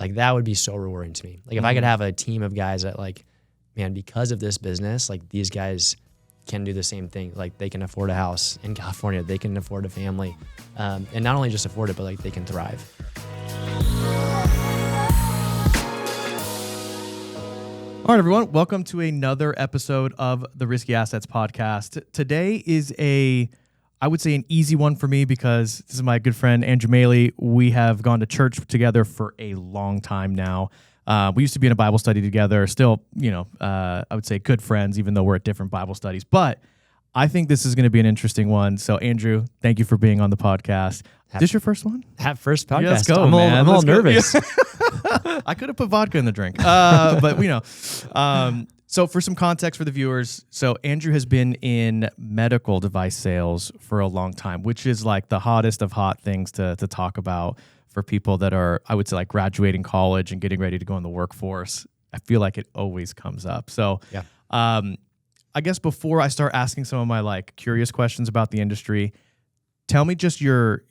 like that would be so rewarding to me. Like if I could have a team of guys that like, man, because of this business, like these guys can do the same thing. Like they can afford a house in California, they can afford a family, and not only just afford it, but like they can thrive. All right, everyone. Welcome to another episode of the Risky Assets podcast. Today is I would say an easy one for me because this is my good friend, Andrew Maly. We have gone to church together for a long time now. We used to be in a Bible study together, still, I would say good friends, even though we're at different Bible studies. But I think this is going to be an interesting one. So, Andrew, thank you for being on the podcast. Is this your first one? First podcast. Yeah, let's go, I'm man. a little nervous. I could have put vodka in the drink, So for some context for the viewers, so Andrew has been in medical device sales for a long time, which is like the hottest of hot things to talk about for people that are, I would say, like graduating college and getting ready to go in the workforce. I feel like it always comes up. So yeah. I guess before I start asking some of my like curious questions about the industry, tell me just your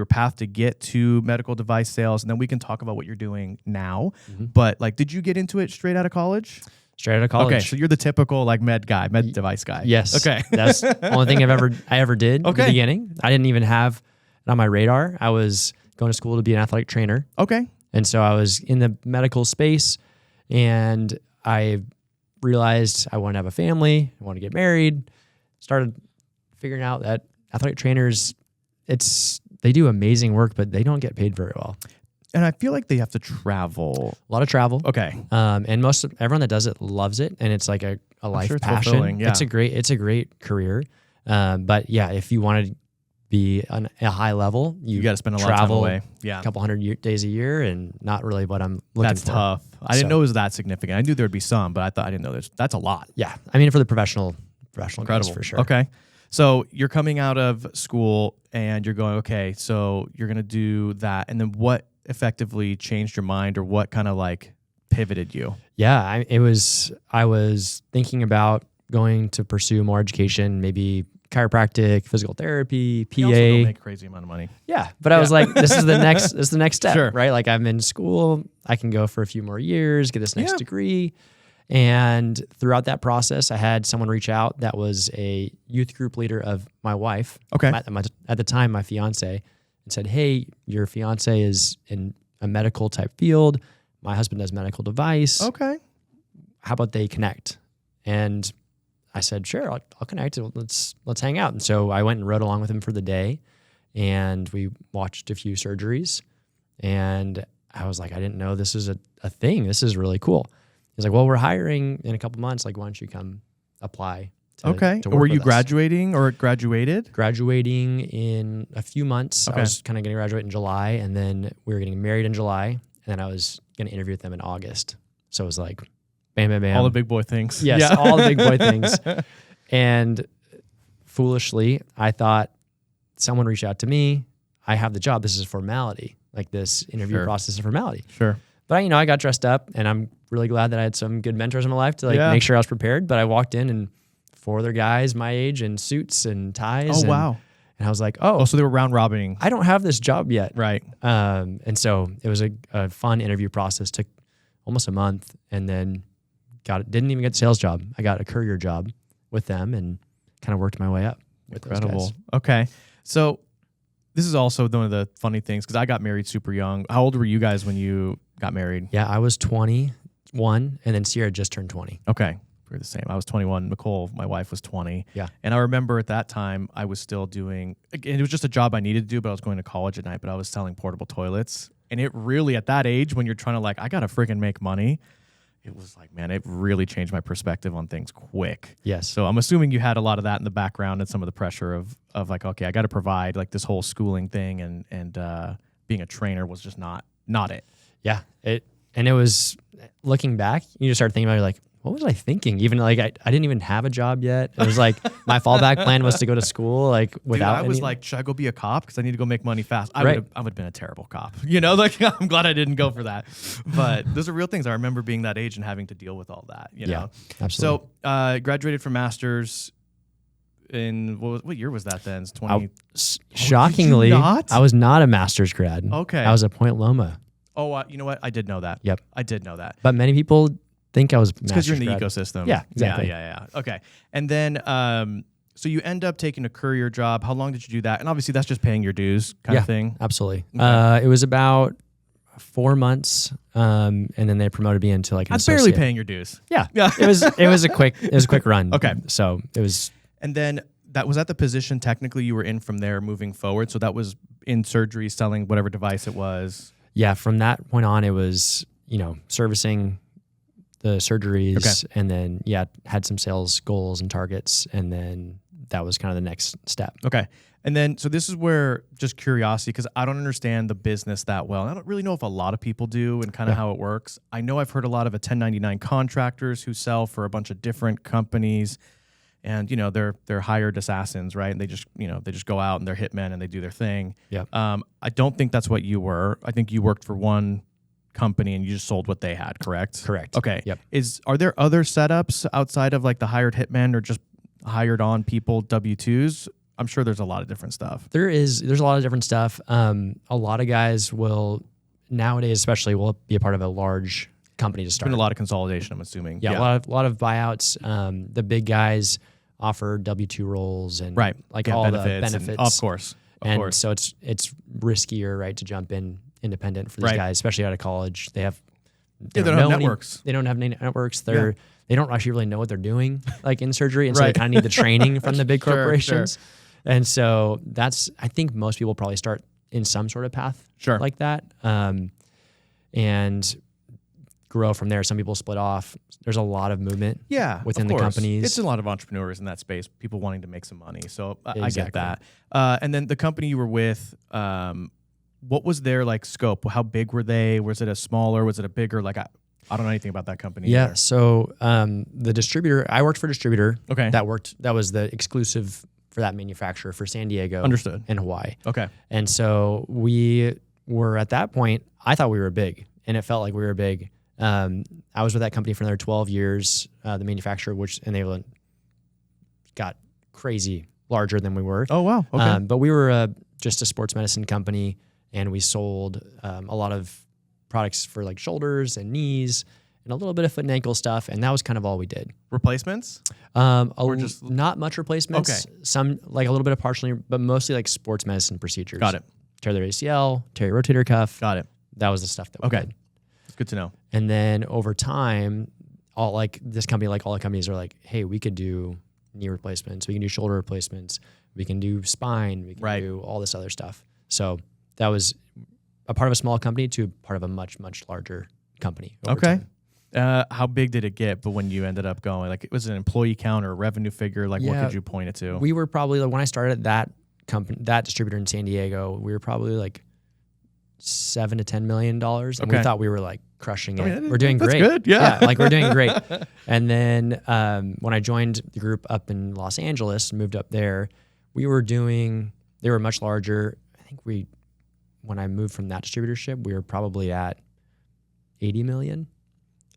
path to get to medical device sales, and then we can talk about what you're doing now. Mm-hmm. But like, did you get into it straight out of college? Straight out of college. Okay, so you're the typical like med device guy. Yes. Okay. That's the only thing I ever did at the beginning. I didn't even have it on my radar. I was going to school to be an athletic trainer. Okay. And so I was in the medical space, and I realized I wanted to have a family. I wanted to get married. Started figuring out that athletic trainers, they do amazing work, but they don't get paid very well. And I feel like they have to travel. A lot of travel. Okay. And everyone that does it loves it, and it's like a life passion. Yeah. It's a great career. But yeah, if you want to be on a high level, you got to spend a lot of time away. Yeah. A couple hundred days a year, and not really what I'm looking for. That's tough. I didn't know it was that significant. I knew there would be some, but I didn't know that's a lot. Yeah. I mean, for the professional Incredible. guys, for sure. Okay. So you're coming out of school and you're going, okay, so you're going to do that. And then what effectively changed your mind, or what kind of like pivoted you? Yeah, I was thinking about going to pursue more education, maybe chiropractic, physical therapy, PA. You also don't make a crazy amount of money. Yeah, but I was like, this is the next step, Sure. right? Like I'm in school, I can go for a few more years, get this next degree. And throughout that process, I had someone reach out that was a youth group leader of my wife. Okay. At the time, my fiance, and said, hey, your fiance is in a medical type field. My husband does medical device. Okay. How about they connect? And I said, sure, I'll connect. Let's hang out. And so I went and rode along with him for the day, and we watched a few surgeries. And I was like, I didn't know this is a thing. This is really cool. He's like, well, we're hiring in a couple months. Like, why don't you come apply? To work Were you with us? graduating or graduated? Graduating in a few months. Okay. I was kind of going to graduate in July, and then we were getting married in July, and then I was going to interview with them in August. So it was like, bam, bam, bam. All the big boy things. Yes, Yeah. all the big boy things. And foolishly, I thought someone reached out to me. I have the job. This is a formality. Like this interview process is a formality. Sure. But I got dressed up, and I'm really glad that I had some good mentors in my life to make sure I was prepared. But I walked in, and 4 other guys my age in suits and ties. Oh, wow. And I was like, Oh, so they were round robining. I don't have this job yet. Right. And so it was a fun interview process. Took almost a month, and then didn't even get the sales job. I got a courier job with them, and kind of worked my way up with those guys. Okay. So this is also one of the funny things, because I got married super young. How old were you guys when you got married? Yeah, I was 21, and then Sierra just turned 20. Okay. We're the same. I was 21. Nicole, my wife, was 20. Yeah. And I remember at that time, I was still doing, and it was just a job I needed to do, but I was going to college at night, but I was selling portable toilets. And it really, at that age, when you're trying to like, I got to freaking make money, it was like, man, it really changed my perspective on things quick. Yes. So I'm assuming you had a lot of that in the background, and some of the pressure of like, okay, I got to provide like this whole schooling thing, and being a trainer was just not it. Yeah. It was, looking back, you just start thinking about it, like, what was I thinking? Even like, I didn't even have a job yet. It was like, my fallback plan was to go to school, like without. Dude, I was like, should I go be a cop? Because I need to go make money fast. I Right. would have been a terrible cop. Like, I'm glad I didn't go for that. But those are real things. I remember being that age and having to deal with all that, you know? Absolutely. So, graduated from master's in, what year was that then? It's 20. Shockingly, not? I was not a master's grad. Okay. I was a Point Loma. Oh, you know what? I did know that. Yep. I did know that. But many people think I was because you're in the ecosystem. Yeah, exactly. Yeah. Okay. And then, so you end up taking a courier job. How long did you do that? And obviously that's just paying your dues kind of thing. Absolutely. Okay. It was about 4 months. And then they promoted me into like an associate. Barely paying your dues. Yeah. It was a quick run. Okay. So it was. And then was that the position technically you were in from there moving forward? So that was in surgery, selling whatever device it was. Yeah. From that point on, it was, servicing the surgeries, and then had some sales goals and targets, and then that was kind of the next step. Okay. And then, so this is where just curiosity, because I don't understand the business that well. And I don't really know if a lot of people do and kind of how it works. I know I've heard a lot of 1099 contractors who sell for a bunch of different companies, and they're hired assassins, right? And they just go out and they're hitmen and they do their thing. Yeah. I don't think that's what you were. I think you worked for one company and you just sold what they had, correct? Correct. Okay. Yep. Are there other setups outside of like the hired hitmen or just hired on people, W-2s? I'm sure there's a lot of different stuff. There's a lot of different stuff. A lot of guys will nowadays, especially, will be a part of a large company to start. There's been a lot of consolidation, I'm assuming. Yeah. A lot of buyouts. The big guys offer W-2 roles and all benefits, the benefits. Of course. So it's riskier, right, to jump in independent for these guys, especially out of college. They don't have networks. They don't have any networks. They don't actually really know what they're doing, like in surgery, and so they kind of need the training from the big corporations. Sure. And so I think most people probably start in some sort of path like that, and grow from there. Some people split off. There's a lot of movement within the companies. It's a lot of entrepreneurs in that space, people wanting to make some money. So I get that. And then the company you were with, what was their like scope? How big were they? Was it a smaller? Was it a bigger? Like I don't know anything about that company. Yeah. Either. So the distributor, I worked for a distributor. Okay. That was the exclusive for that manufacturer for San Diego. Understood. And Hawaii. Okay. And so we were at that point, I thought we were big, and it felt like we were big. I was with that company for another 12 years, the manufacturer, and they got crazy larger than we were. Oh, wow. Okay. But we were just a sports medicine company, and we sold a lot of products for like shoulders and knees and a little bit of foot and ankle stuff. And that was kind of all we did. Replacements? Not much replacements. Okay. Some, like a little bit of partially, but mostly like sports medicine procedures. Got it. Tear their ACL, tear your rotator cuff. Got it. That was the stuff that we did. That's good to know. And then over time, this company, like all the companies, are like, hey, we could do knee replacements. We can do shoulder replacements. We can do spine. We can do all this other stuff. So that was a part of a small company to part of a much, much larger company. Okay. How big did it get? But when you ended up going, like, it was an employee count or a revenue figure? Like, what could you point it to? We were probably, when I started that company, that distributor in San Diego, we were probably like $7 to $10 million. And we thought we were like crushing it. We're doing great. That's good. Yeah. Like we're doing great. And then when I joined the group up in Los Angeles and moved up there, they were much larger. I think when I moved from that distributorship, we were probably at 80 million.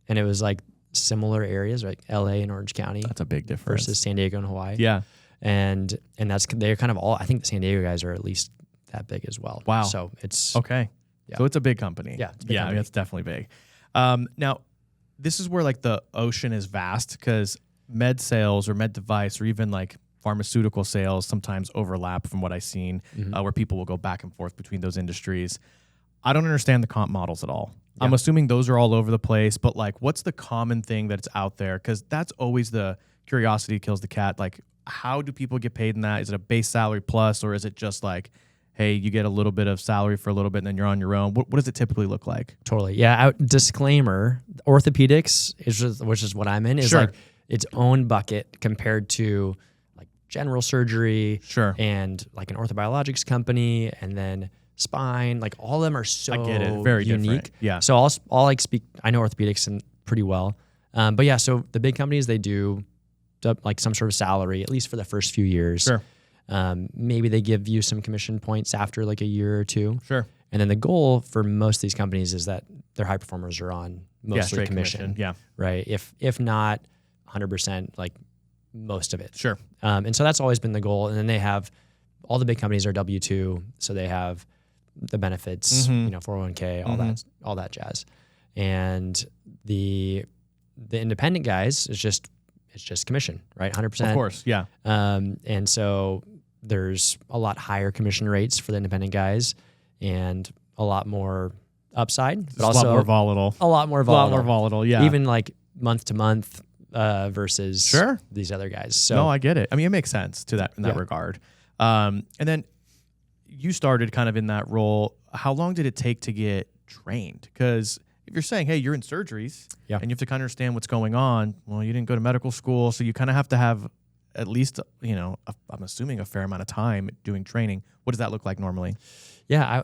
And it was like similar areas, like LA and Orange County. That's a big difference. Versus San Diego and Hawaii. Yeah. And they're kind of all, I think the San Diego guys are at least that big as well. Wow. So it's okay. Yeah. So it's a big company. Yeah. It's a big company. I mean, it's definitely big. Now, this is where like the ocean is vast, because med sales or med device or even like pharmaceutical sales sometimes overlap from what I've seen, where people will go back and forth between those industries. I don't understand the comp models at all. Yeah. I'm assuming those are all over the place, but like, what's the common thing that's out there? Because that's always the curiosity kills the cat. Like, how do people get paid in that? Is it a base salary plus, or is it just like, hey, you get a little bit of salary for a little bit and then you're on your own? What does it typically look like? Totally. Yeah. Disclaimer, orthopedics, which is what I'm in, is like its own bucket compared to like general surgery and like an orthobiologics company, and then spine, like all of them are so I get it. Very unique. Different. Yeah. So I'll like speak, I know orthopedics and pretty well. But yeah, so the big companies, they do like some sort of salary, at least for the first few years. Sure. Maybe they give you some commission points after like a year or two. Sure. And then the goal for most of these companies is that their high performers are on mostly commission. Yeah. Right. If not 100%, like most of it. Sure. And so that's always been the goal. And then they have, all the big companies are W-2. So they have the benefits, 401k, all that jazz. And the independent guys it's just commission, right? 100%. Of course. Yeah. And so there's a lot higher commission rates for the independent guys and a lot more upside, but also a lot more volatile. A lot more volatile. Yeah. Even like month to month versus these other guys. So no, I get it. I mean, it makes sense in that regard. And then you started kind of in that role. How long did it take to get trained? Because if you're saying, hey, you're in surgeries and you have to kind of understand what's going on, well, you didn't go to medical school, so you kind of have to have at least, I'm assuming a fair amount of time doing training. What does that look like normally? Yeah,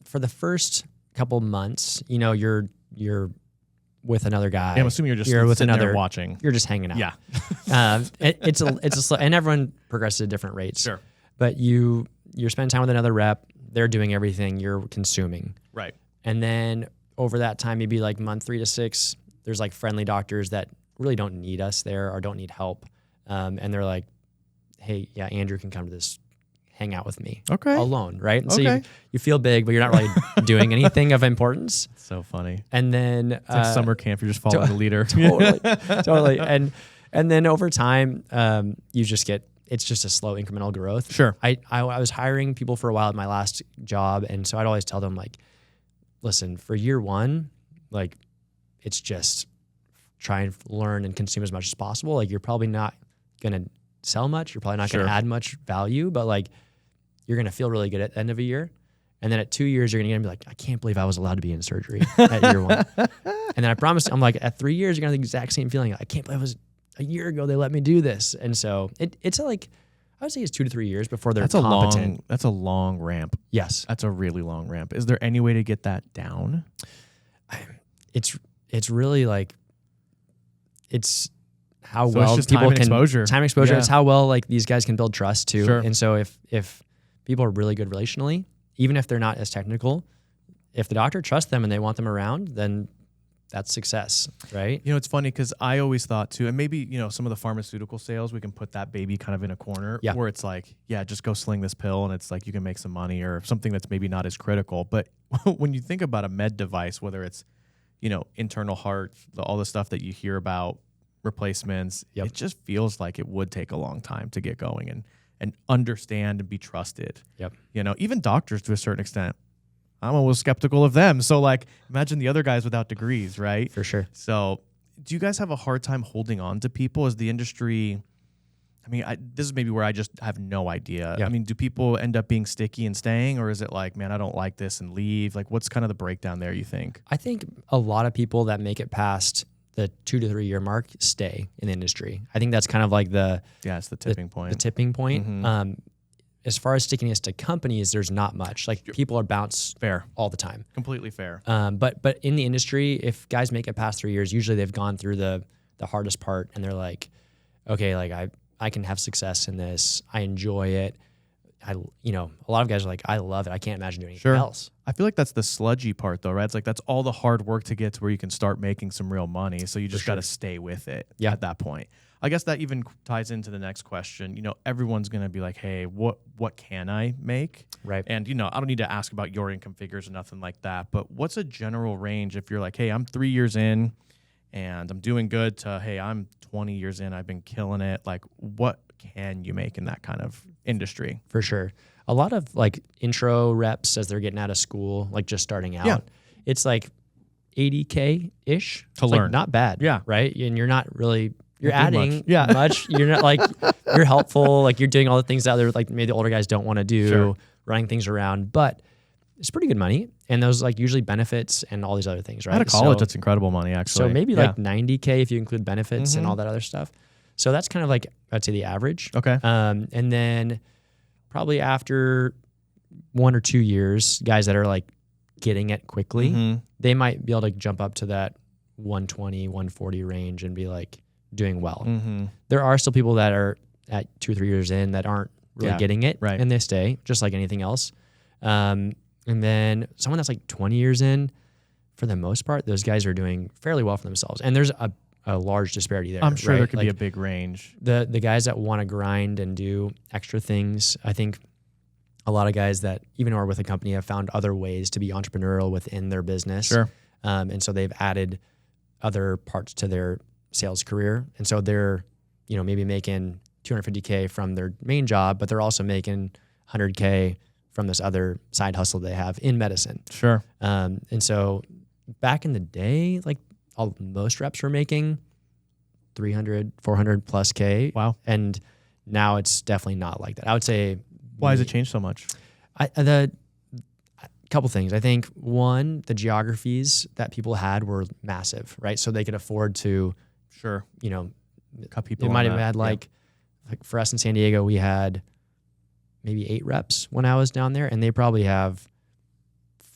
for the first couple months, you're with another guy. Yeah, I'm assuming you're with another there watching. You're just hanging out. Yeah. It's a slow, and everyone progresses at different rates. Sure. But you're spending time with another rep. They're doing everything you're consuming. Right. And then over that time, maybe like month 3 to 6, there's like friendly doctors that really don't need us there or don't need help. And they're like, hey, yeah, Andrew can come to this, hang out with me alone, right? And so you feel big, but you're not really doing anything of importance. It's so funny. And then it's like summer camp, you're just following the leader. Totally. And then over time, you just it's just a slow incremental growth. Sure. I was hiring people for a while at my last job. And so I'd always tell them like, listen, for year 1, like it's just try and learn and consume as much as possible. Like you're probably not going to sell much. You're probably not going to add much value, but like you're going to feel really good at the end of a year. And then at 2 years, you're going to be like, I can't believe I was allowed to be in surgery at year 1. And then I promised, I'm like, at 3 years, you're going to have the exact same feeling. I can't believe it was a year ago they let me do this. And so it's like, I would say it's 2 to 3 years before they're competent. That's a long ramp. Yes. That's a really long ramp. Is there any way to get that down? It's really like, it's how so well it's just people time exposure. Time exposure. Yeah. It's how well like these guys can build trust too. Sure. And so if people are really good relationally, even if they're not as technical, if the doctor trusts them and they want them around, then that's success, right? It's funny because I always thought too, and maybe, some of the pharmaceutical sales, we can put that baby kind of in a corner where it's like, yeah, just go sling this pill and it's like you can make some money or something that's maybe not as critical. But when you think about a med device, whether it's, internal heart, all the stuff that you hear about, replacements, it just feels like it would take a long time to get going and understand and be trusted. Yep. Even doctors to a certain extent. I'm always skeptical of them. So like imagine the other guys without degrees, right? For sure. So do you guys have a hard time holding on to people? Is the industry, this is maybe where I just have no idea. Yeah. I mean, do people end up being sticky and staying, or is it like, man, I don't like this and leave? Like what's kind of the breakdown there, you think? I think a lot of people that make it past the 2 to 3 year mark stay in the industry. I think that's kind of like it's the tipping point. The tipping point. Mm-hmm. As far as stickiness to companies, there's not much. Like people are bounced fair all the time. Completely fair. But in the industry, if guys make it past 3 years, usually they've gone through the hardest part and they're like, okay, like I can have success in this. I enjoy it. A lot of guys are like, I love it. I can't imagine doing anything else. I feel like that's the sludgy part though, right? It's like that's all the hard work to get to where you can start making some real money. So you just got to stay with it at that point. I guess that even ties into the next question. Everyone's going to be like, hey, what can I make? Right. And, I don't need to ask about your income figures or nothing like that. But what's a general range if you're like, hey, I'm 3 years in and I'm doing good to, hey, I'm 20 years in, I've been killing it. Like, what can you make in that kind of industry? For sure. A lot of like intro reps as they're getting out of school, like just starting out, it's like $80K-ish to learn. Like not bad. Yeah. Right. And you're not really, you're adding much. much. You're not like, you're helpful. Like you're doing all the things that other, like maybe the older guys don't want to do, running things around, but it's pretty good money. And those like usually benefits and all these other things, right? Out of college, that's incredible money actually. So maybe like $90K if you include benefits and all that other stuff. So that's kind of like, I'd say the average. Okay. And then probably after 1 or 2 years, guys that are like getting it quickly, they might be able to jump up to that 120, 140 range and be like doing well. There are still people that are at 2 or 3 years in that aren't really getting it, and they stay just like anything else. And then someone that's like 20 years in, for the most part, those guys are doing fairly well for themselves. And there's a large disparity there. I'm sure there could be a big range. The guys that want to grind and do extra things, I think a lot of guys that even are with a company have found other ways to be entrepreneurial within their business. Sure. And so they've added other parts to their sales career. And so they're, maybe making $250K from their main job, but they're also making $100K from this other side hustle they have in medicine. Sure. And so back in the day, like most reps were making 300, 400 plus K. Wow. And now it's definitely not like that. I would say. Why has it changed so much? A couple things. I think one, the geographies that people had were massive, right? So they could afford to, Sure. Cut people. They on might have that. had like for us in San Diego, we had maybe 8 reps when I was down there, and they probably have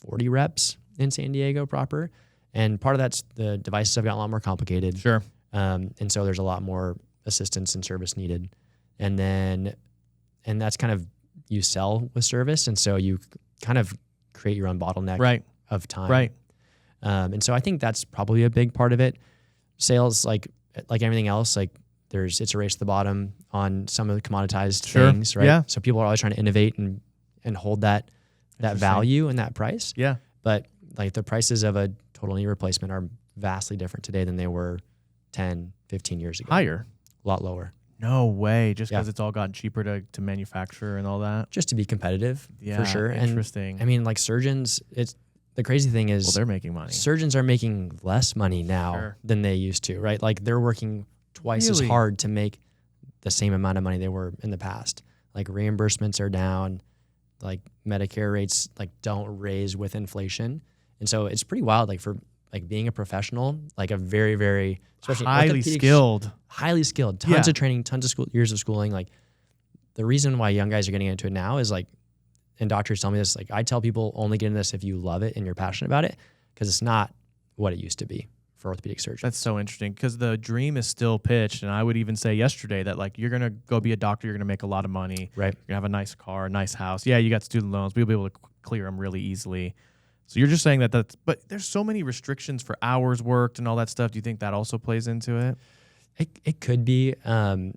40 reps in San Diego proper. And part of that's the devices have gotten a lot more complicated. Sure. And so there's a lot more assistance and service needed. And that's kind of, you sell with service. And so you kind of create your own bottleneck of time. Right. And so I think that's probably a big part of it. Sales, like everything else, like it's a race to the bottom on some of the commoditized things, right? Yeah. So people are always trying to innovate and hold that value and that price. Yeah. But like the prices of a total knee replacement are vastly different today than they were 10, 15 years ago. Higher. A lot lower. No way. Just because it's all gotten cheaper to manufacture and all that. Just to be competitive, for sure. Interesting. And I mean, like surgeons, the crazy thing is, well, they're making money. Surgeons are making less money now than they used to, right? Like they're working twice as hard to make the same amount of money they were in the past. Like reimbursements are down, like Medicare rates like don't raise with inflation. And so it's pretty wild, like for like being a professional, like a very, very, especially highly skilled, tons of training, tons of years of schooling. Like the reason why young guys are getting into it now is like, and doctors tell me this, like I tell people only get into this if you love it and you're passionate about it, because it's not what it used to be for orthopedic surgeons. That's so interesting, because the dream is still pitched. And I would even say yesterday that like, you're going to go be a doctor, you're going to make a lot of money. Right. You're going to have a nice car, a nice house. Yeah, you got student loans, but you'll be able to clear them really easily. So you're just saying but there's so many restrictions for hours worked and all that stuff. Do you think that also plays into it? It could be. I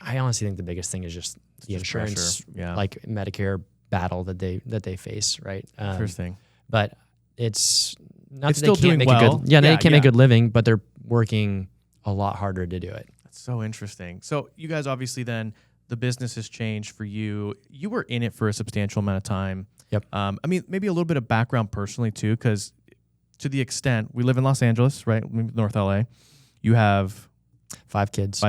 honestly think the biggest thing is just the insurance, like Medicare battle that they face, right? Interesting. But it's not it's that they still can't doing make well. a good. They can't make a good living, but they're working a lot harder to do it. That's so interesting. So you guys obviously then the business has changed for you. You were in it for a substantial amount of time. Yep. I mean, maybe a little bit of background personally too, because to the extent we live in Los Angeles, right, North LA. You have 5 kids.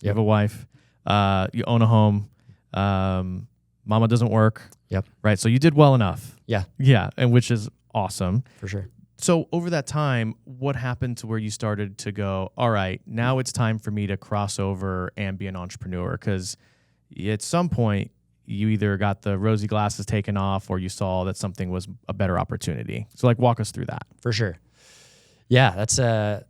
You have a wife. You own a home. Mama doesn't work. Yep. Right. So you did well enough. Yeah. Yeah. And which is awesome. For sure. So over that time, what happened to where you started to go, all right, now it's time for me to cross over and be an entrepreneur? Because at some point, you either got the rosy glasses taken off or you saw that something was a better opportunity. So like walk us through that. For sure. Yeah, it's a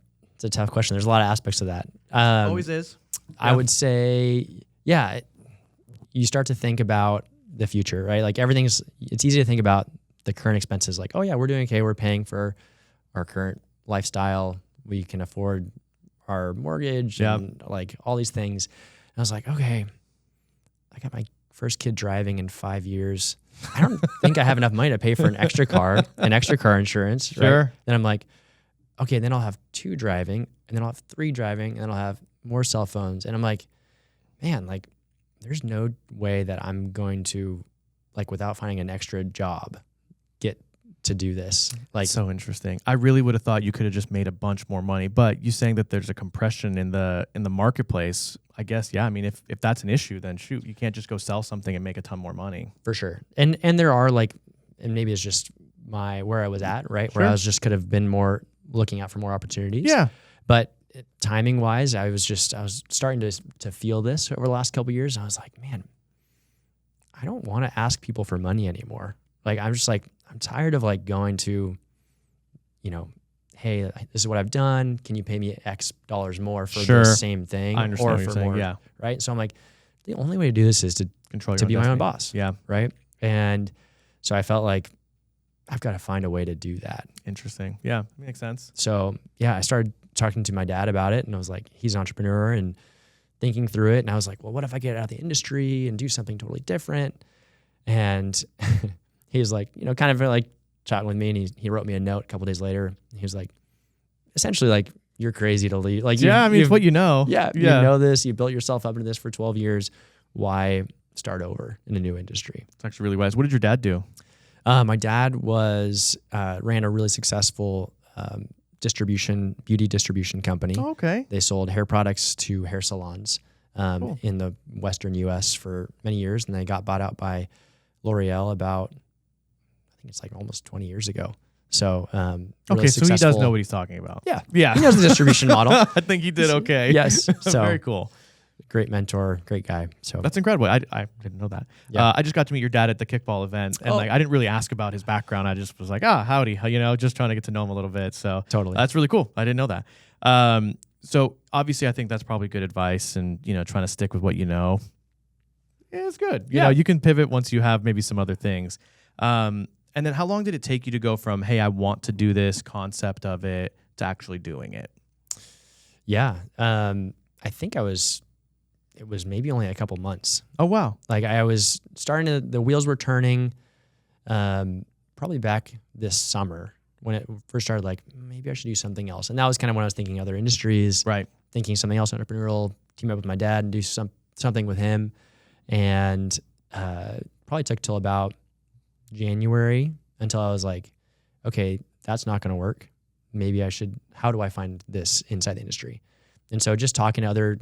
tough question. There's a lot of aspects of that. Always is. I would say, you start to think about the future, right? Like it's easy to think about the current expenses. Like, oh yeah, we're doing okay. We're paying for our current lifestyle. We can afford our mortgage and like all these things. And I was like, okay, I got my first kid driving in 5 years. I don't think I have enough money to pay for an extra car insurance. Sure. Right? Then I'm like, okay, then I'll have 2 driving, and then I'll have 3 driving, and then I'll have more cell phones. And I'm like, man, like there's no way that I'm going to, like without finding an extra job, get to do this. Like, so interesting. I really would have thought you could have just made a bunch more money, but you saying that there's a compression in the marketplace, I guess, yeah. I mean, if that's an issue, then shoot, you can't just go sell something and make a ton more money. For sure. And there are like, and maybe it's just where I was at, right? Sure. Where I was just could have been more looking out for more opportunities. Yeah. But timing wise, I was starting to feel this over the last couple of years. And I was like, man, I don't want to ask people for money anymore. Like, I'm just like, I'm tired of like going to, hey, this is what I've done. Can you pay me X dollars more for the same thing? I understand what you're saying. More, yeah. Right. So I'm like, the only way to do this is to be my own boss. Yeah. Right. And so I felt like I've got to find a way to do that. Interesting. Yeah. Makes sense. So yeah, I started talking to my dad about it, and I was like, he's an entrepreneur, and thinking through it. And I was like, well, what if I get out of the industry and do something totally different? And he was like, kind of like chatting with me, and he wrote me a note a couple days later. He was like, essentially like, you're crazy to leave. Like, it's what you know. Yeah, you know this. You built yourself up into this for 12 years. Why start over in a new industry? It's actually really wise. What did your dad do? My dad ran a really successful beauty distribution company. Oh, okay. They sold hair products to hair salons Cool. in the Western U.S. for many years, and they got bought out by L'Oreal about, I think it's like almost 20 years ago. So, really okay, so he successful. does know what he's talking about. Yeah. Yeah. He knows the distribution model. I think he did okay. Yes. So Very cool. Great mentor, great guy. So That's incredible. I didn't know that. Yeah. I just got to meet your dad at the kickball event, and like I didn't really ask about his background. I just was like, howdy, just trying to get to know him a little bit. So Totally. that's really cool. I didn't know that. So obviously, I think that's probably good advice, and trying to stick with what you know is good. You know, you can pivot once you have maybe some other things. And then how long did it take you to go from, hey, I want to do this concept of it to actually doing it? Yeah. I think it was maybe only a couple months. Oh, wow. Like I was the wheels were turning probably back this summer when it first started, like maybe I should do something else. And that was kind of when I was thinking other industries, right? Thinking something else entrepreneurial, team up with my dad and do something with him. And probably took till about January until I was like, okay, that's not going to work. Maybe how do I find this inside the industry? And so just talking to other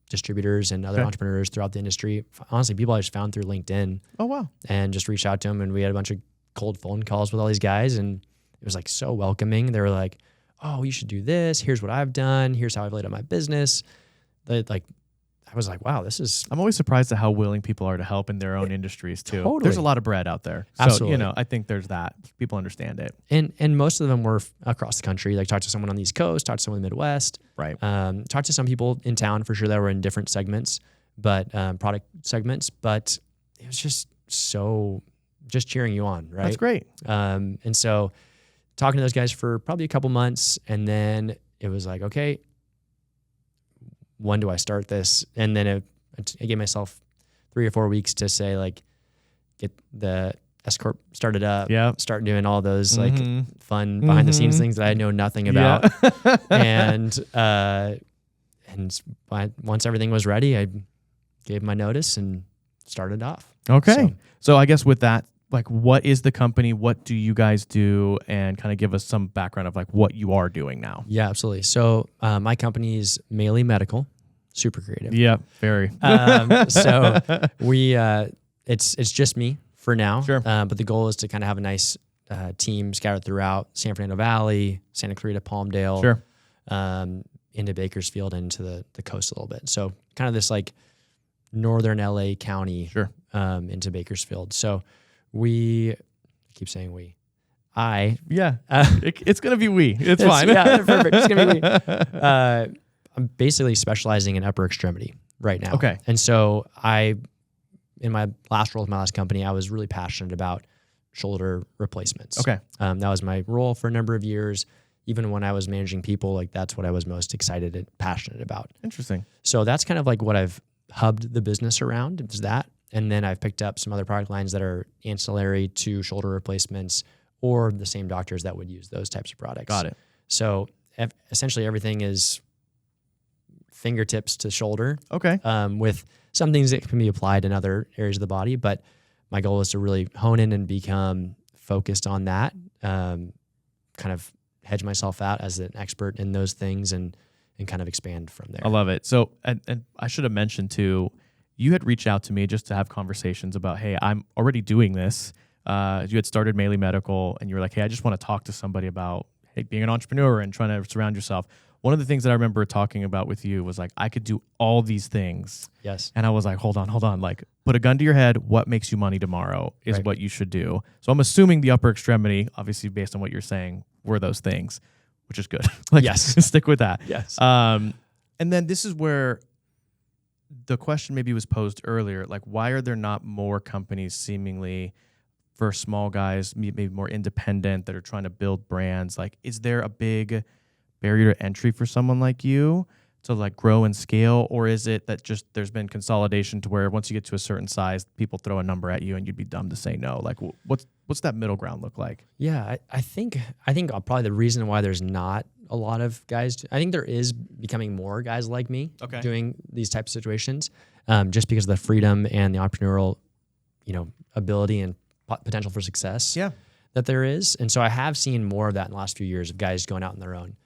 distributors and other entrepreneurs throughout the industry, honestly, people I just found through LinkedIn. Oh, wow. And just reached out to them, and we had a bunch of cold phone calls with all these guys, and it was like so welcoming. They were like, oh, you should do this. Here's what I've done. Here's how I've laid out my business. I was like, wow, this is... I'm always surprised at how willing people are to help in their own industries too. Totally. There's a lot of bread out there. So, Absolutely. I think there's that. People understand it. And most of them were across the country. Like talked to someone on the East Coast, talked to someone in the Midwest. Right. Talked to some people in town for sure that were in different segments, but product segments. But it was just cheering you on, right? That's great. And so talking to those guys for probably a couple months, and then it was like, okay, when do I start this? And then I gave myself 3 or 4 weeks to say, like, get the S Corp started up, start doing all those like fun behind the scenes things that I know nothing about. And once everything was ready, I gave my notice and started off. Okay. So I guess with that, like, what is the company? What do you guys do? And kind of give us some background of like what you are doing now. Yeah, absolutely. So my company is Maly Medical, super creative. Yeah, very. So we, it's just me for now. Sure. But the goal is to kind of have a nice team scattered throughout San Fernando Valley, Santa Clarita, Palmdale, sure. Into Bakersfield, and to the coast a little bit. So kind of this like northern LA county, sure. Into Bakersfield. So I keep saying we. It's going to be we. It's fine. Yeah, perfect. It's going to be we. I'm basically specializing in upper extremity right now. Okay. And so in my last role with my last company, I was really passionate about shoulder replacements. Okay. That was my role for a number of years. Even when I was managing people, like that's what I was most excited and passionate about. Interesting. So that's kind of like what I've hubbed the business around, is that. And then I've picked up some other product lines that are ancillary to shoulder replacements, or the same doctors that would use those types of products. Got it. So essentially everything is fingertips to shoulder. Okay. With some things that can be applied in other areas of the body, but my goal is to really hone in and become focused on that, kind of hedge myself out as an expert in those things and kind of expand from there. I love it. So, and I should have mentioned too, you had reached out to me just to have conversations about, hey, I'm already doing this. You had started Maly Medical, and you were like, hey, I just want to talk to somebody about being an entrepreneur and trying to surround yourself. One of the things that I remember talking about with you was like, I could do all these things. Yes. And I was like, hold on. Like, put a gun to your head. What makes you money tomorrow is what you should do. So I'm assuming the upper extremity, obviously based on what you're saying, were those things, which is good. Like, yes. Stick with that. Yes. And then this is where the question maybe was posed earlier, like, why are there not more companies seemingly for small guys, maybe more independent, that are trying to build brands? Like, is there a big barrier to entry for someone like you to like grow and scale, or is it that just there's been consolidation to where once you get to a certain size, people throw a number at you and you'd be dumb to say no? Like, what's that middle ground look like? Yeah, I think probably the reason why there's not a lot of guys, I think there is becoming more guys like me doing these types of situations, just because of the freedom and the entrepreneurial, ability and potential for success that there is. And so I have seen more of that in the last few years of guys going out on their own.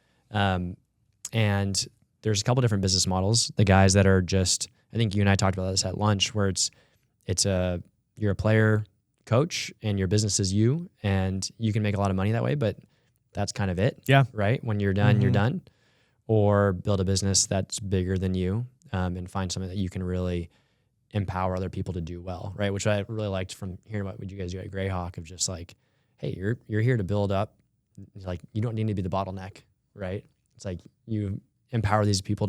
And there's a couple different business models. The guys that are just, I think you and I talked about this at lunch, where you're a player coach and your business is you, and you can make a lot of money that way, but that's kind of it. Yeah. Right. When you're done, you're done. Or build a business that's bigger than you, and find something that you can really empower other people to do well. Right. Which I really liked from hearing about what you guys do at Greyhawk, of just like, hey, you're here to build up. Like, you don't need to be the bottleneck. Right. It's like you empower these people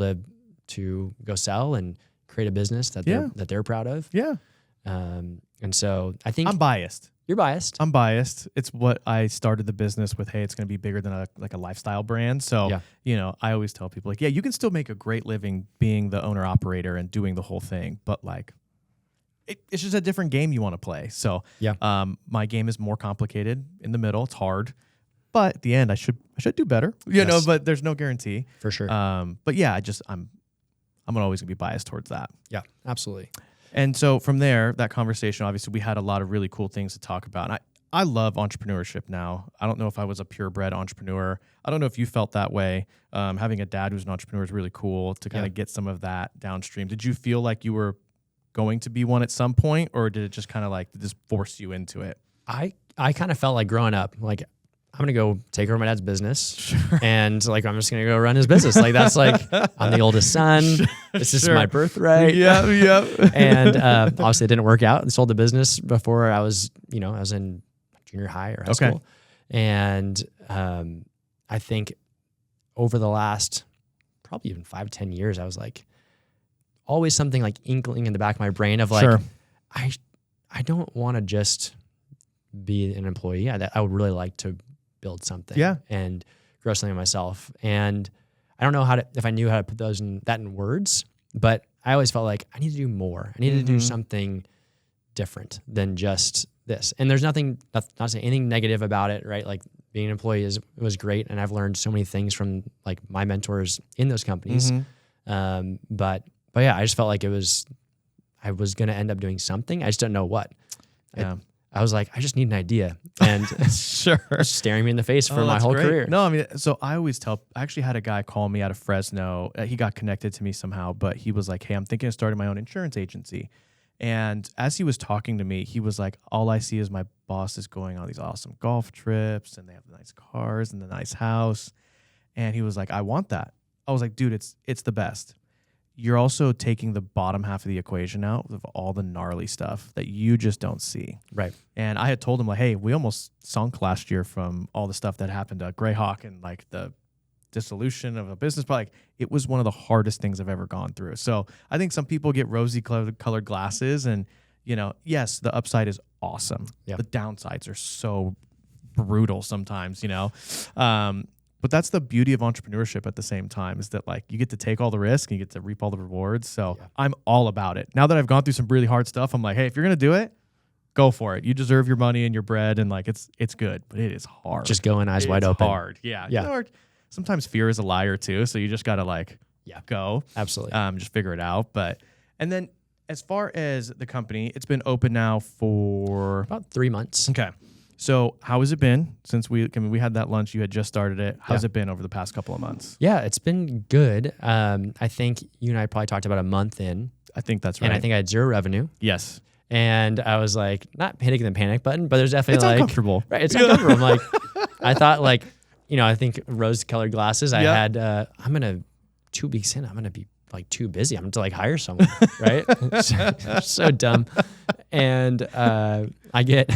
to go sell and create a business that they're proud of. Yeah. And so I think I'm biased. You're biased. I'm biased. It's what I started the business with. Hey, it's going to be bigger than a lifestyle brand. So, I always tell people like, you can still make a great living being the owner operator and doing the whole thing, but like, it's just a different game you want to play. So, my game is more complicated in the middle. It's hard, but at the end, I should do better. But there's no guarantee for sure. But yeah, I'm always gonna be biased towards that. Yeah, absolutely. And so from there, that conversation, obviously, we had a lot of really cool things to talk about. And I love entrepreneurship now. I don't know if I was a purebred entrepreneur. I don't know if you felt that way. Having a dad who's an entrepreneur is really cool to kind of get some of that downstream. Did you feel like you were going to be one at some point, or did it just kind of like just force you into it? I kind of felt like growing up, like, I'm going to go take over my dad's business and like, I'm just going to go run his business. Like, that's like, I'm the oldest son. This is my birthright. Yeah. And obviously it didn't work out. I sold the business before I was in junior high or high school. And I think over the last probably even 5 to 10 years, I was like, always something like inkling in the back of my brain of like, I don't want to just be an employee. I would really like to build something and grow something myself. And I don't know if I knew how to put that in words, but I always felt like I need to do more. I need to do something different than just this. And there's not to say anything negative about it, right? Like, being an employee was great. And I've learned so many things from like my mentors in those companies. But yeah, I just felt like I was going to end up doing something. I just don't know what. I was like, I just need an idea. And staring me in the face for my whole career. No, I mean, so I actually had a guy call me out of Fresno. He got connected to me somehow, but he was like, hey, I'm thinking of starting my own insurance agency. And as he was talking to me, he was like, all I see is my boss is going on these awesome golf trips and they have the nice cars and the nice house. And he was like, I want that. I was like, dude, it's the best. You're also taking the bottom half of the equation out of all the gnarly stuff that you just don't see. Right. And I had told him like, hey, we almost sunk last year from all the stuff that happened at Greyhawk and like the dissolution of a business. But like, it was one of the hardest things I've ever gone through. So I think some people get rosy colored glasses and, yes, the upside is awesome. Yep. The downsides are so brutal sometimes, But that's the beauty of entrepreneurship at the same time, is that like you get to take all the risk and you get to reap all the rewards. So I'm all about it. Now that I've gone through some really hard stuff, I'm like, hey, if you're going to do it, go for it. You deserve your money and your bread, and like it's good, but it is hard. Just going eyes wide open. It's hard. Yeah. Sometimes fear is a liar too. So you just got to go. Absolutely. Just figure it out. And then as far as the company, it's been open now for about 3 months. Okay. So how has it been since we had that lunch? You had just started it. How's it been over the past couple of months? Yeah, it's been good. I think you and I probably talked about a month in. I think that's right. And I think I had 0 revenue. Yes. And I was like, not hitting the panic button, but there's definitely it's uncomfortable. Right, it's uncomfortable. I'm like, I thought like, I think rose-colored glasses. I had, 2 weeks in, I'm going to be like too busy. I'm going to like hire someone, right? so dumb. And I get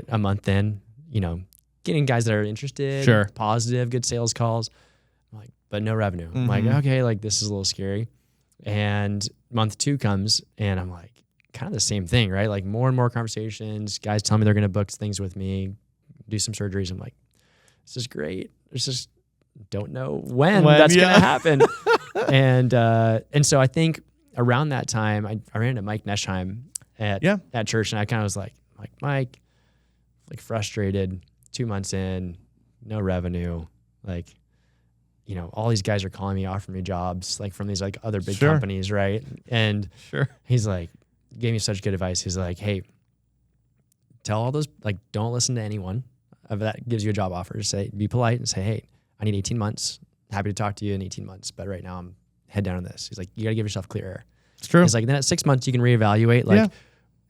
a month in, getting guys that are interested, positive, good sales calls, like, but no revenue. I'm like, okay, like this is a little scary. And month 2 comes and I'm like, kind of the same thing, right? Like more and more conversations, guys tell me they're going to book things with me, do some surgeries. I'm like, this is great. It's just don't know when that's going to happen. And so I think around that time, I ran into Mike Neschheim at church, and I kind of was like Mike, like frustrated, 2 months in, no revenue, like, you know, all these guys are calling me, offering me jobs, like from these like other big companies, right? And he's like, gave me such good advice. He's like, hey, tell all those, like, don't listen to anyone that gives you a job offer. Just say, be polite and say, hey, I need 18 months. Happy to talk to you in 18 months, but right now I'm head down on this. He's like, you got to give yourself clear air. It's true. He's like, then at 6 months you can reevaluate. Like,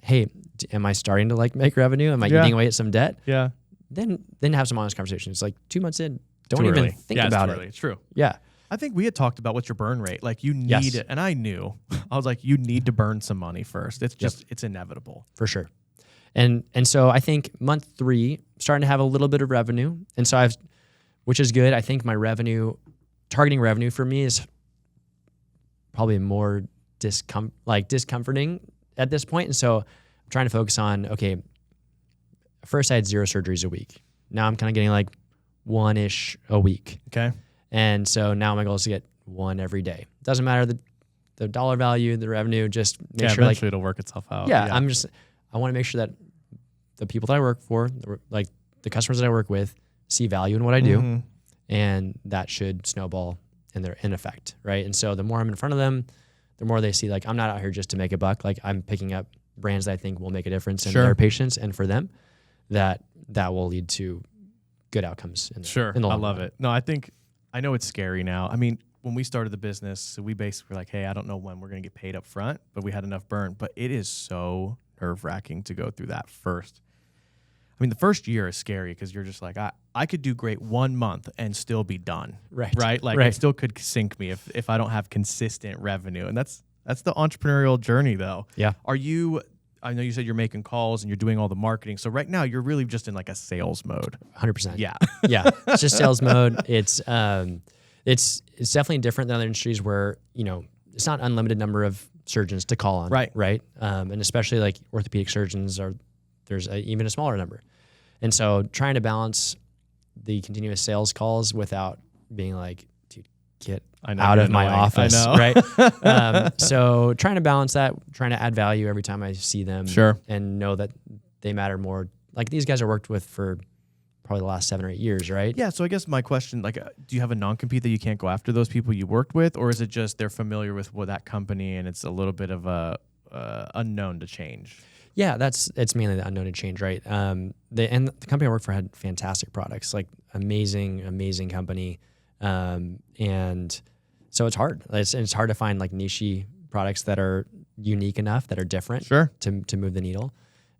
hey, am I starting to like make revenue? Am I eating away at some debt? Yeah. Then have some honest conversations. Like 2 months in, don't Too even early. think about it. It's true. Yeah. I think we had talked about what's your burn rate. Like you need it. And I knew, I was like, you need to burn some money first. It's just, it's inevitable. For sure. And so I think month 3, starting to have a little bit of revenue. And so which is good. I think my targeting revenue for me is probably more discomforting at this point. And so I'm trying to focus on, okay, first I had 0 surgeries a week. Now I'm kind of getting like 1-ish a week. Okay. And so now my goal is to get 1 every day. Doesn't matter the dollar value, the revenue, just make sure eventually it'll work itself out. Yeah. I want to make sure that the people that I work for, like the customers that I work with, see value in what I do. And that should snowball in effect, right? And so the more I'm in front of them, the more they see, like, I'm not out here just to make a buck. Like, I'm picking up brands that I think will make a difference in their patients and for them, that will lead to good outcomes. In the long I love run. it. No, I know it's scary now. I mean, when we started the business, so we basically were like, hey, I don't know when we're going to get paid up front, but we had enough burn. But it is so nerve-wracking to go through that first. I mean, the first year is scary because you're just like, I could do great 1 month and still be done. Right? Like it still could sink me if I don't have consistent revenue. And that's the entrepreneurial journey though. Yeah. I know you said you're making calls and you're doing all the marketing. So right now you're really just in like a sales mode. 100%. Yeah. Yeah. It's just sales mode. It's definitely different than other industries where, you know, it's not unlimited number of surgeons to call on. Right. And especially like orthopedic surgeons there's even a smaller number. And so trying to balance the continuous sales calls without being like, dude, get out of my office, right? So trying to balance that, trying to add value every time I see them and know that they matter more. Like these guys I worked with for probably the last 7 or 8 years, right? Yeah. So I guess my question, like, do you have a non-compete that you can't go after those people you worked with, or is it just they're familiar with that company and it's a little bit of a unknown to change? Yeah, it's mainly the unknown to change, right? The company I work for had fantastic products, like amazing company, and so it's hard. It's hard to find like niche products that are unique enough, that are different, to move the needle.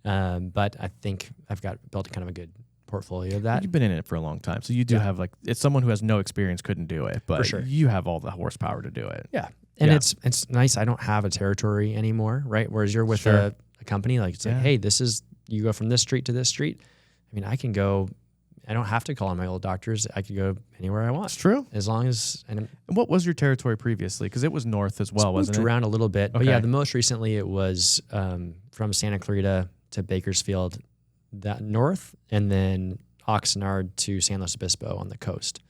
But I think I've built kind of a good portfolio of that. You've been in it for a long time, so you do have like, it's someone who has no experience couldn't do it, but you have all the horsepower to do it. Yeah, and it's nice. I don't have a territory anymore, right? Whereas you're with a company, like it's like, hey, you go from this street to this street. I mean, I can go. I don't have to call on my old doctors. I could go anywhere I want. It's true. As long as. And what was your territory previously? Because it was north as well, wasn't it? Moved around a little bit, but yeah, the most recently it was from Santa Clarita to Bakersfield, that north, and then Oxnard to San Luis Obispo on the coast.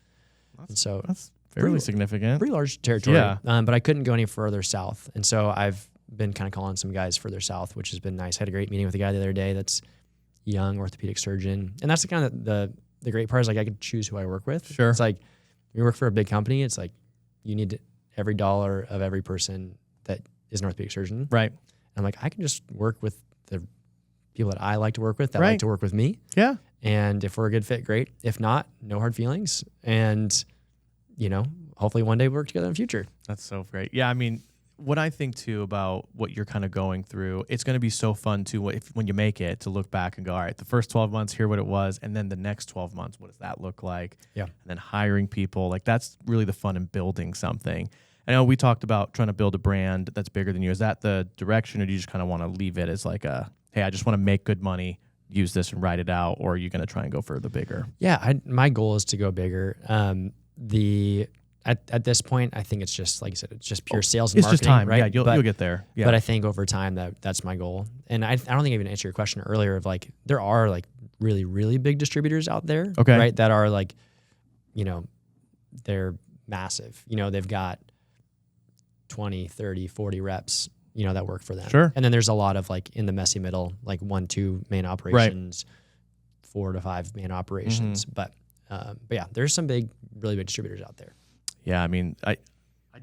That's fairly significant. Pretty large territory. Yeah. But I couldn't go any further south, and so I've been kind of calling some guys further south, which has been nice. I had a great meeting with a guy the other day that's young orthopedic surgeon, and that's the kind of the great part is like I could choose who I work with. Sure. It's like you work for a big company. It's like you need every dollar of every person that is an orthopedic surgeon. Right. And I'm like, I can just work with the people that I like to work with, that like to work with me. Yeah. And if we're a good fit, great. If not, no hard feelings. And, you know, hopefully one day we'll work together in the future. That's so great. Yeah. I mean, what I think too about what you're kind of going through, it's going to be so fun too when you make it to look back and go, all right, the first 12 months, hear what it was. And then the next 12 months, what does that look like? Yeah. And then hiring people, like that's really the fun in building something. I know we talked about trying to build a brand that's bigger than you. Is that the direction, or do you just kind of want to leave it as like hey, I just want to make good money, use this and write it out, or are you going to try and go for the bigger? Yeah, my goal is to go bigger. At this point, I think it's just, like I said, it's just pure sales and marketing. It's just time, right? Yeah, you'll get there. Yeah. But I think over time that's my goal. And I don't think I even answered your question earlier of like, there are like really, really big distributors out there, right? That are like, you know, they're massive. You know, they've got 20, 30, 40 reps, that work for them. Sure. And then there's a lot of like in the messy middle, like 1-2 main operations, 4 to 5 main operations. But yeah, there's some really big distributors out there. Yeah. I mean, I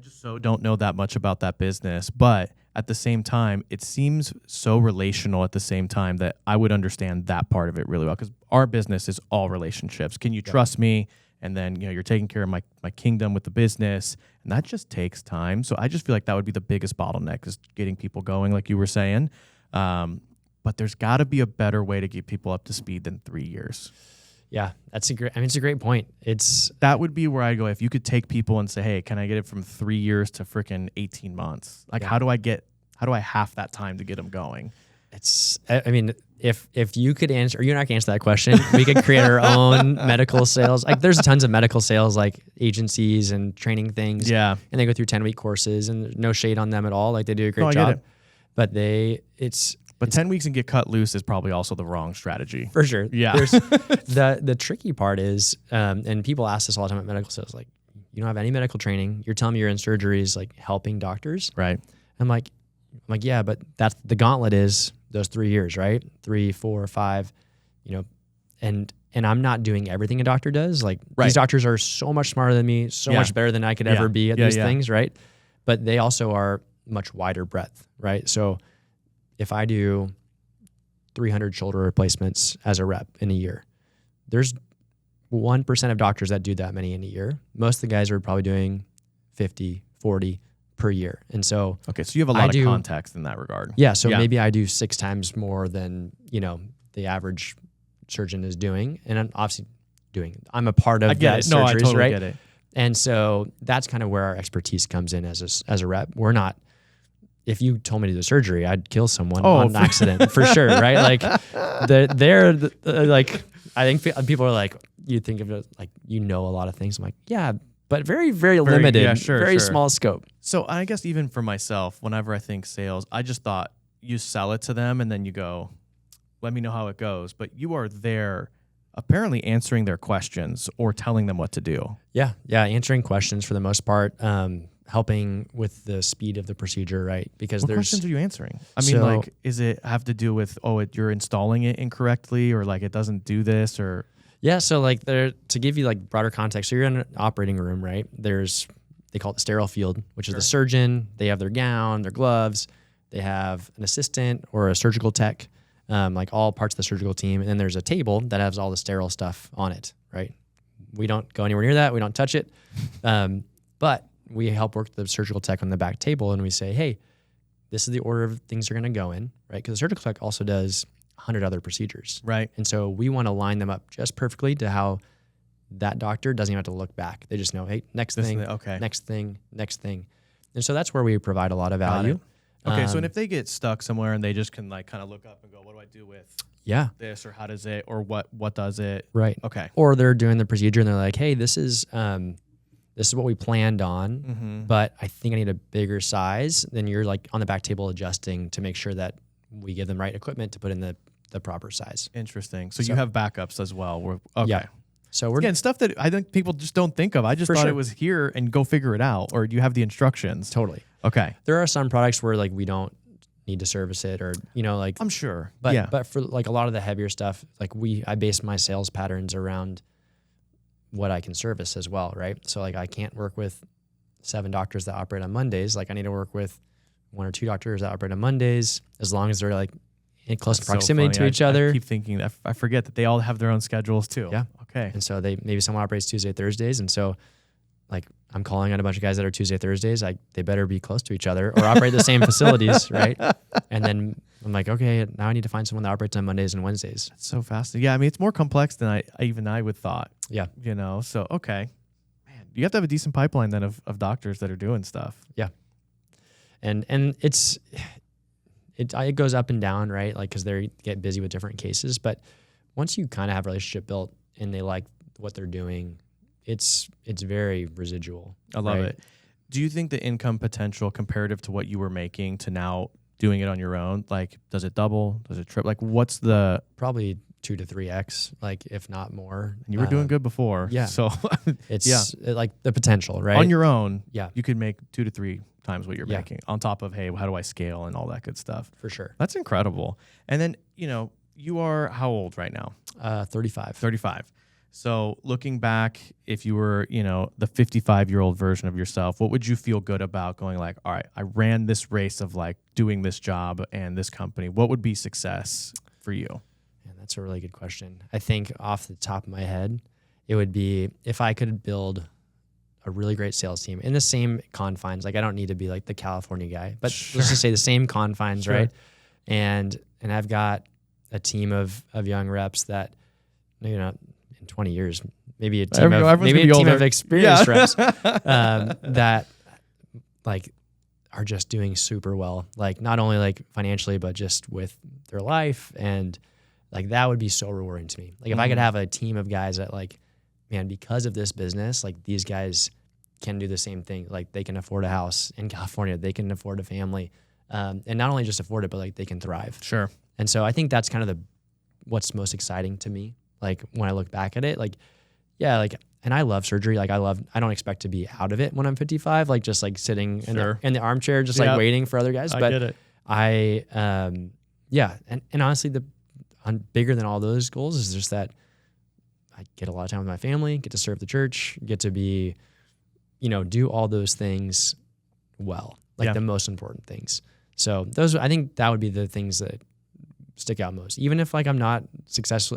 just so don't know that much about that business, but at the same time, it seems so relational at the same time that I would understand that part of it really well, because our business is all relationships. Can you trust me? And then, you're taking care of my kingdom with the business, and that just takes time. So I just feel like that would be the biggest bottleneck, is getting people going, like you were saying. But there's got to be a better way to get people up to speed than 3 years. Yeah, it's a great point. That would be where I go. If you could take people and say, hey, can I get it from 3 years to freaking 18 months? Like, how do I half that time to get them going? If you could answer, or you're not gonna answer that question, we could create our own medical sales. Like there's tons of medical sales, like agencies and training things. Yeah. And they go through 10-week courses, and no shade on them at all. Like they do a great I job. get it. But 10 weeks and get cut loose is probably also the wrong strategy. For sure. Yeah. The tricky part is, and people ask this all the time at medical sales, like, you don't have any medical training. You're telling me you're in surgeries, like helping doctors. Right. I'm like, yeah, but that's the gauntlet is those 3 years, right? 3, 4, 5, and I'm not doing everything a doctor does. Like these doctors are so much smarter than me, so much better than I could ever be at these things, right? But they also are much wider breadth, right? So if I do 300 shoulder replacements as a rep in a year, there's 1% of doctors that do that many in a year. Most of the guys are probably doing 50, 40 per year. And so, okay, so you have a lot of context in that regard. Yeah. So maybe I do 6 times more than, the average surgeon is doing. And I'm obviously I'm a part of that surgeries, I totally right? get it. And so that's kind of where our expertise comes in as a rep. We're not, if you told me to do the surgery, I'd kill someone on accident for sure. Right. Like like, I think people are like, you think of it like, a lot of things. I'm like, yeah, but very, very limited, very small scope. So I guess even for myself, whenever I think sales, I just thought you sell it to them and then you go, let me know how it goes. But you are there apparently answering their questions or telling them what to do. Yeah. Yeah. Answering questions for the most part, helping with the speed of the procedure, right? Because what questions are you answering? I mean, is it have to do with, you're installing it incorrectly, or like it doesn't do this, or... Yeah, so like to give you like broader context, so you're in an operating room, right? They call it the sterile field, which is the surgeon. They have their gown, their gloves. They have an assistant or a surgical tech, like all parts of the surgical team. And then there's a table that has all the sterile stuff on it, right? We don't go anywhere near that. We don't touch it. But we help work the surgical tech on the back table, and we say, hey, this is the order of things you're going to go in, right? Because the surgical tech also does 100 other procedures. Right. And so we want to line them up just perfectly to how that doctor doesn't even have to look back. They just know, hey, next thing. And so that's where we provide a lot of value. Okay. So and if they get stuck somewhere and they just can like kind of look up and go, what do I do with this, or how does it, or what does it? Right. Okay. Or they're doing the procedure and they're like, hey, this is what we planned on, but I think I need a bigger size. Then you're like on the back table adjusting to make sure that we give them right equipment to put in the proper size. Interesting. So you have backups as well. Okay. Yeah. So we're again, stuff that I think people just don't think of. I just thought it was here and go figure it out, or you have the instructions. Totally. Okay. There are some products where like we don't need to service it, or like I'm sure. But for like a lot of the heavier stuff, like I base my sales patterns around what I can service as well, right? So like I can't work with 7 doctors that operate on Mondays. Like I need to work with 1 or 2 doctors that operate on Mondays, as long as they're like in close proximity to each other. I keep thinking that I forget that they all have their own schedules too. Yeah. Okay. And so maybe someone operates Tuesday, Thursdays. And so like I'm calling on a bunch of guys that are Tuesday, Thursdays. They better be close to each other or operate the same facilities, right? And then I'm like, okay, now I need to find someone that operates on Mondays and Wednesdays. That's so fascinating. Yeah. I mean, it's more complex than I would thought. Yeah. So, okay. Man, you have to have a decent pipeline then of doctors that are doing stuff. Yeah. And it goes up and down, right? Like, cause they get busy with different cases, but once you kind of have a relationship built and they like what they're doing, it's very residual. I love it. Do you think the income potential comparative to what you were making to now doing it on your own, like, does it double? Does it triple? Like, what's the... Probably 2 to 3x, like, if not more. And you were doing good before. Yeah. So it's like the potential, right? On your own, yeah, you could make 2 to 3 times what you're Yeah. making on top of, hey, how do I scale and all that good stuff. For sure. That's incredible. And then, you are how old right now? 35. 35. So looking back, if you were, the 55-year-old version of yourself, what would you feel good about going like, all right, I ran this race of like doing this job and this company. What would be success for you? Yeah, that's a really good question. I think off the top of my head, it would be if I could build a really great sales team in the same confines. Like I don't need to be like the California guy, but let's just say the same confines, right? And I've got a team of young reps that, in 20 years, maybe a team of experienced reps that like are just doing super well. Like not only like financially, but just with their life. And like, that would be so rewarding to me. Like if I could have a team of guys that like, man, because of this business, like these guys can do the same thing. Like they can afford a house in California, they can afford a family. And not only just afford it, but like they can thrive. Sure. And so I think that's kind of what's most exciting to me. Like when I look back at it, like, yeah, like, and I love surgery. Like I don't expect to be out of it when I'm 55, like just like sitting in the armchair, just like waiting for other guys. I But get it. And honestly, bigger than all those goals is just that I get a lot of time with my family, get to serve the church, get to be, do all those things well, like the most important things. So I think that would be the things that stick out most. Even if like I'm not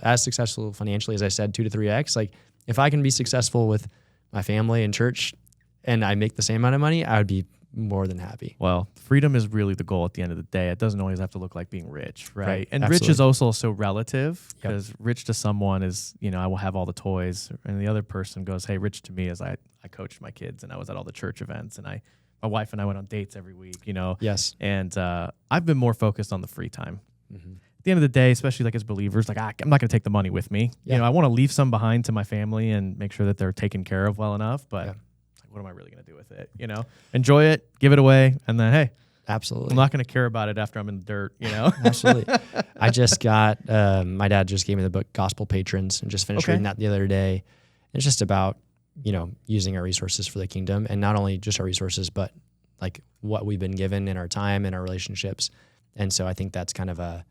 as successful financially as I said, 2 to 3x, like if I can be successful with my family and church and I make the same amount of money, I would be more than happy. Well, freedom is really the goal at the end of the day. It doesn't always have to look like being rich, right? And Absolutely. rich is also so relative because rich to someone is, I will have all the toys. And the other person goes, hey, rich to me is I coached my kids and I was at all the church events and my wife and I went on dates every week, Yes. And I've been more focused on the free time. Mm-hmm. At the end of the day, especially like as believers, like I'm not going to take the money with me. Yeah. I want to leave some behind to my family and make sure that they're taken care of well enough. But like, what am I really going to do with it? Enjoy it, give it away, and then hey, absolutely, I'm not going to care about it after I'm in the dirt. Absolutely. I just got my dad just gave me the book Gospel Patrons and just finished reading that the other day. It's just about using our resources for the kingdom, and not only just our resources, but like what we've been given in our time and our relationships. And so I think that's kind of a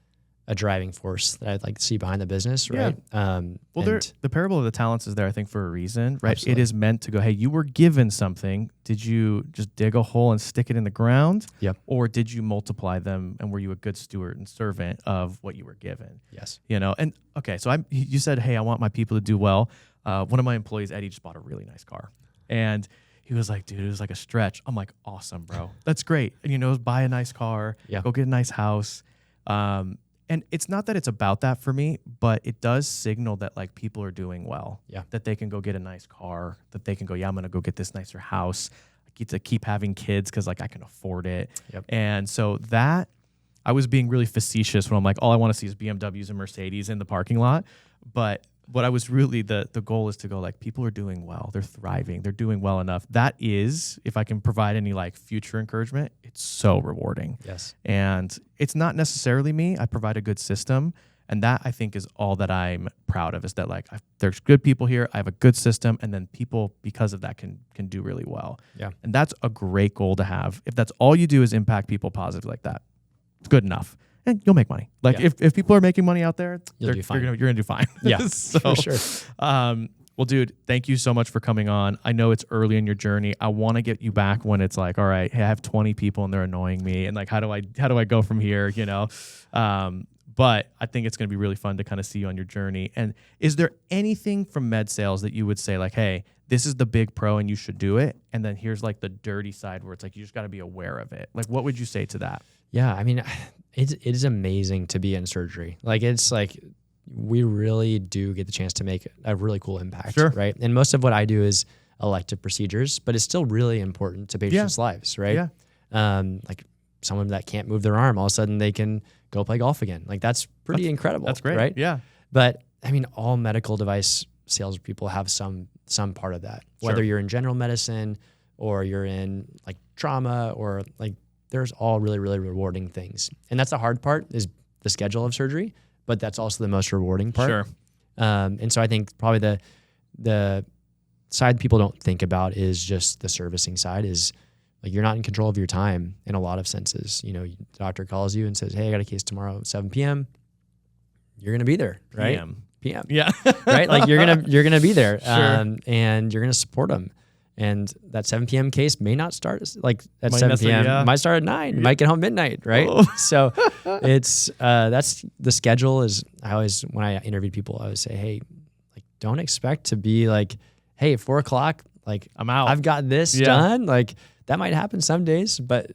driving force that I'd like to see behind the business, right? The parable of the talents is there, I think, for a reason, right? Absolutely. It is meant to go, hey, you were given something. Did you just dig a hole and stick it in the ground? Yep. Or did you multiply them, and were you a good steward and servant of what you were given? Yes. And okay, so you said, hey, I want my people to do well. One of my employees, Eddie, just bought a really nice car. And he was like, dude, it was like a stretch. I'm like, awesome, bro. That's great. And buy a nice car, go get a nice house. And it's not that it's about that for me, but it does signal that like people are doing well. Yeah. That they can go get a nice car, that they can go, I'm going to go get this nicer house. I get to keep having kids because like I can afford it. Yep. And so that, I was being really facetious when I'm like, all I want to see is BMWs and Mercedes in the parking lot. But what I was really, the goal is to go like, people are doing well. They're thriving. They're doing well enough. That is, if I can provide any like future encouragement, it's so rewarding. Yes. And it's not necessarily me. I provide a good system. And that I think is all that I'm proud of, is that like there's good people here. I have a good system. And then people, because of that, can do really well. Yeah. And that's a great goal to have. If that's all you do is impact people positively like that, it's good enough. And you'll make money. Like if people are making money out there, you're gonna do fine. Yeah, so, for sure. Well, dude, thank you so much for coming on. I know it's early in your journey. I want to get you back when it's like, all right, hey, I have 20 people and they're annoying me, and like, how do I go from here? But I think it's gonna be really fun to kind of see you on your journey. And is there anything from med sales that you would say like, hey, this is the big pro and you should do it, and then here's like the dirty side where it's like you just got to be aware of it? Like, what would you say to that? Yeah, I mean, it is amazing to be in surgery. Like, it's like we really do get the chance to make a really cool impact, right? And most of what I do is elective procedures, but it's still really important to patients' lives, right? Yeah. Like someone that can't move their arm, all of a sudden they can go play golf again. Like that's pretty incredible. That's great, right? Yeah. But I mean, all medical device salespeople have some part of that. Whether you're in general medicine or you're in like trauma or like. There's all really, really rewarding things. And that's the hard part, is the schedule of surgery, but that's also the most rewarding part. Sure. And so I think probably the side people don't think about is just the servicing side, is Like you're not in control of your time in a lot of senses. You know, the doctor calls you and says, "Hey, I got a case tomorrow at 7 p.m." You're going to be there, right? PM. Yeah. Right? Like you're going to be there. Sure. And you're going to support them. And that 7 p.m. case may not start like at Might 7 not start, p.m. yeah. Might start at 9. You might get home midnight, right? Oh. So it's that's the schedule is I always when I interviewed people, I always say, hey, like don't expect to be like, hey, 4 o'clock, like I'm out. I've got this done. Like that might happen some days, but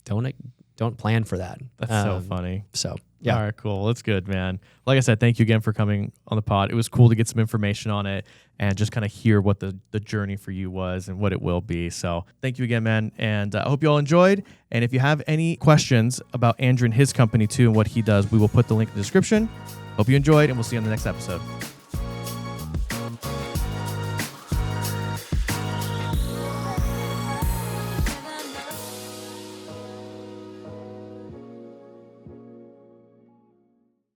don't plan for that. That's so funny. So yeah. All right, cool. That's good, man. Like I said, thank you again for coming on the pod. It was cool to get some information on it and just kind of hear what the journey for you was and what it will be. So thank you again, man. And I hope you all enjoyed. And if you have any questions about Andrew and his company too and what he does, we will put the link in the description. Hope you enjoyed, and we'll see you on the next episode.